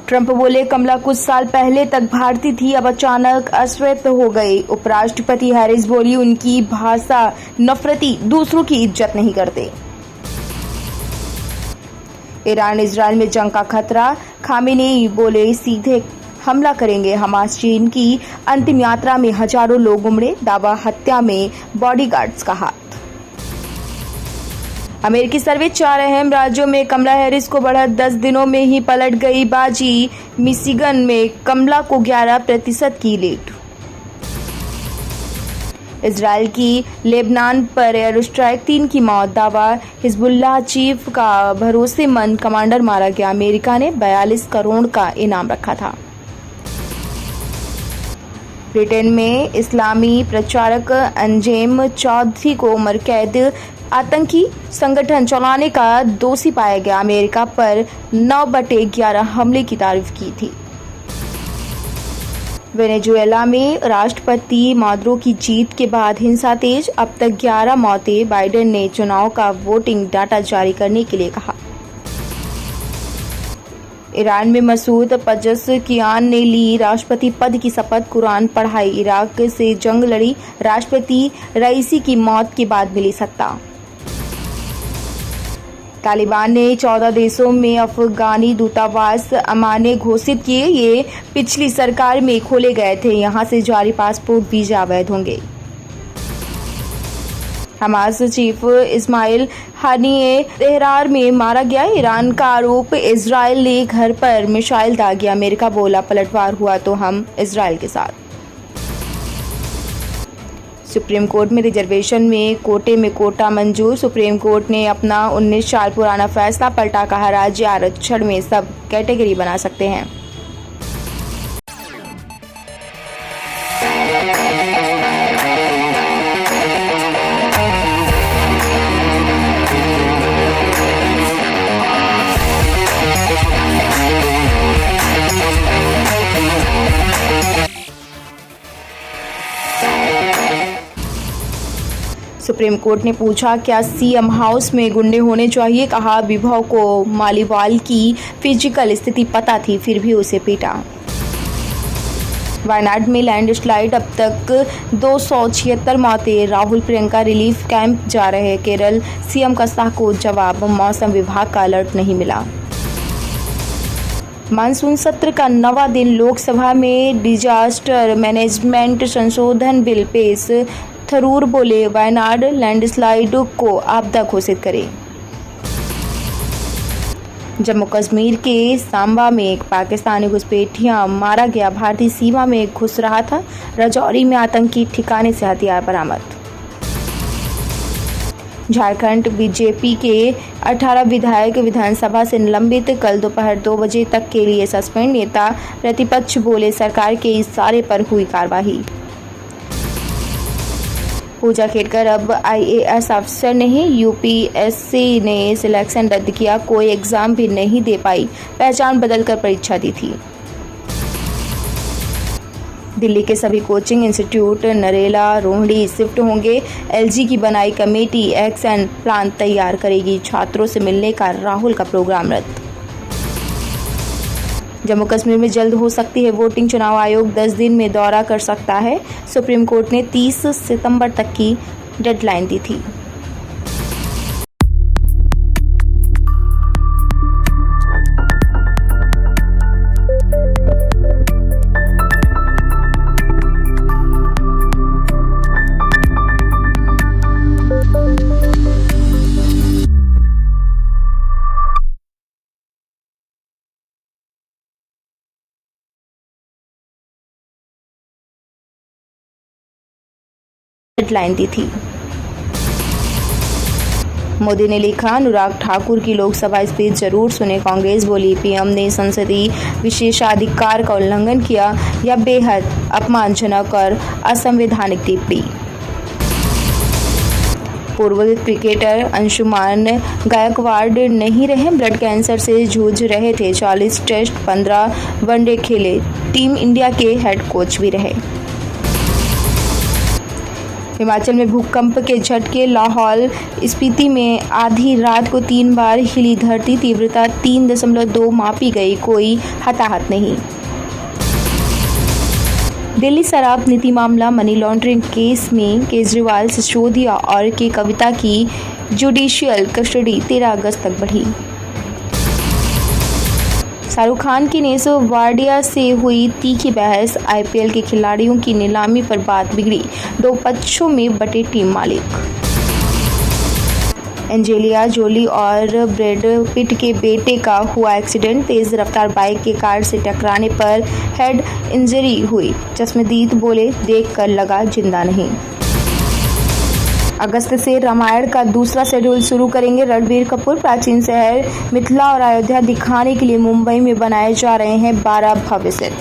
Trump बोले कमला कुछ साल पहले तक भारतीय थी, अब अचानक अस्वस्थ हो गई। उपराष्ट्रपति हैरिस बोली उनकी भाषा नफरती, दूसरों की इज्जत नहीं करते। ईरान इजराइल में जंग का खतरा, खामेनेई बोले सीधे हमला करेंगे। हमास चीन की अंतिम यात्रा में हजारों लोग उमड़े, दावा हत्या में बॉडीगार्ड्स का हाथ। अमेरिकी सर्वे 4 अहम राज्यों में कमला हैरिस को बढ़त, 10 दिनों में ही पलट गई बाजी। मिशिगन में कमला को 11% की लीड। इजराइल की लेबनान पर एयर स्ट्राइक, 3 की मौत, दावा हिजबुल्लाह चीफ का भरोसेमंद कमांडर मारा गया। अमेरिका ने 42 करोड़ का इनाम रखा था। ब्रिटेन में इस्लामी प्रचारक अंजेम चौधरी को उम्र कैद, आतंकी संगठन चलाने का दोषी पाया गया। अमेरिका पर 9/11 हमले की तारीफ की थी। वेनेजुएला में राष्ट्रपति मादुरो की जीत के बाद हिंसा तेज, अब तक 11 मौतें। बाइडेन ने चुनाव का वोटिंग डाटा जारी करने के लिए कहा। ईरान में मसूद पज़ेश्कियान ने ली राष्ट्रपति पद की शपथ, कुरान पढ़ाई, इराक से जंग लड़ी। राष्ट्रपति रईसी की मौत के बाद मिली सत्ता। तालिबान ने 14 देशों में अफगानी दूतावास अमान्य घोषित किए। ये पिछली सरकार में खोले गए थे। यहां से जारी पासपोर्ट वीजा अवैध होंगे। Hamas chief Ismail Haniyeh Tehran में मारा गया। ईरान का आरोप, इजराइल ने घर पर मिसाइल दागी। अमेरिका बोला पलटवार हुआ तो हम इजराइल के साथ। सुप्रीम कोर्ट में रिजर्वेशन में कोटे में कोटा मंजूर। सुप्रीम कोर्ट ने अपना 19 साल पुराना फैसला पलटा, कहा राज्य आरक्षण में सब कैटेगरी बना सकते हैं। सुप्रीम कोर्ट ने पूछा क्या सीएम हाउस में गुंडे होने चाहिए, कहा विभव को मालीवाल की फिजिकल स्थिति पता थी फिर भी उसे पीटा। वायनाड में लैंडस्लाइड, अब तक 276 मौतें। राहुल प्रियंका रिलीफ कैंप जा रहे। केरल सीएम का शाह को जवाब, मौसम विभाग का अलर्ट नहीं मिला। मानसून सत्र का 9वां दिन, लोकसभा में डिजास्टर मैनेजमेंट संशोधन बिल पेश। थरूर बोले वायनाड लैंडस्लाइड को आपदा घोषित करें। जम्मू कश्मीर के सांबा में एक पाकिस्तानी घुसपैठिया मारा गया। भारतीय सीमा में घुस रहा था। राजौरी में आतंकी ठिकाने से हथियार बरामद। झारखंड बीजेपी के 18 विधायक विधानसभा से निलंबित, कल दोपहर 2 बजे तक के लिए सस्पेंड। नेता प्रतिपक्ष बोले सरकार के इशारे पर हुई कार्रवाई। पूजा खेड़कर अब आईएएस अफसर नहीं, यूपीएससी ने सिलेक्शन रद्द किया, कोई एग्जाम भी नहीं दे पाई, पहचान बदलकर परीक्षा दी थी। दिल्ली के सभी coaching institute Narela Rohini shift होंगे। एलजी की बनाई कमेटी एक्शन प्लान तैयार करेगी। छात्रों से मिलने का राहुल का प्रोग्राम रद्द। जम्मू कश्मीर में जल्द हो सकती है वोटिंग, चुनाव आयोग 10 दिन में दौरा कर सकता है। सुप्रीम कोर्ट ने 30 सितंबर तक की डेडलाइन दी थी। डेडलाइन दी थी। मोदी ने लिखा अनुराग ठाकुर की लोकसभा स्पीच जरूर सुने। कांग्रेस बोली पीएम ने संसदीय विशेषाधिकार का उल्लंघन किया, यह बेहद अपमानजनक और असंवैधानिक टिप्पणी। पूर्व क्रिकेटर अंशुमान गायकवाड़ नहीं रहे, ब्लड कैंसर से जूझ रहे थे। 40 टेस्ट 15 वनडे खेले, टीम इंडिया के हेड कोच भी रहे। हिमाचल में भूकंप के झटके। लाहौल स्पीति में आधी रात को 3 बार हिली धरती, तीव्रता 3.2 मापी गई, कोई हताहत नहीं। दिल्ली शराब नीति मामला, मनी लॉन्ड्रिंग केस में केजरीवाल, सिसोदिया और के कविता की जुडिशियल कस्टडी 13 अगस्त तक बढ़ी। शाहरुख खान की नेस वाडिया से हुई तीखी बहस, आईपीएल के खिलाड़ियों की नीलामी पर बात बिगड़ी, 2 पक्षों में बटे टीम मालिक। एंजेलिना जोली और ब्रैड पिट के बेटे का हुआ एक्सीडेंट, तेज रफ्तार बाइक के कार से टकराने पर हेड इंजरी हुई, चश्मदीद बोले देखकर लगा जिंदा नहीं। अगस्त से रामायण का दूसरा शेड्यूल शुरू करेंगे रणबीर कपूर। प्राचीन शहर मिथिला और अयोध्या दिखाने के लिए मुंबई में बनाए जा रहे हैं 12 भव्य सेट।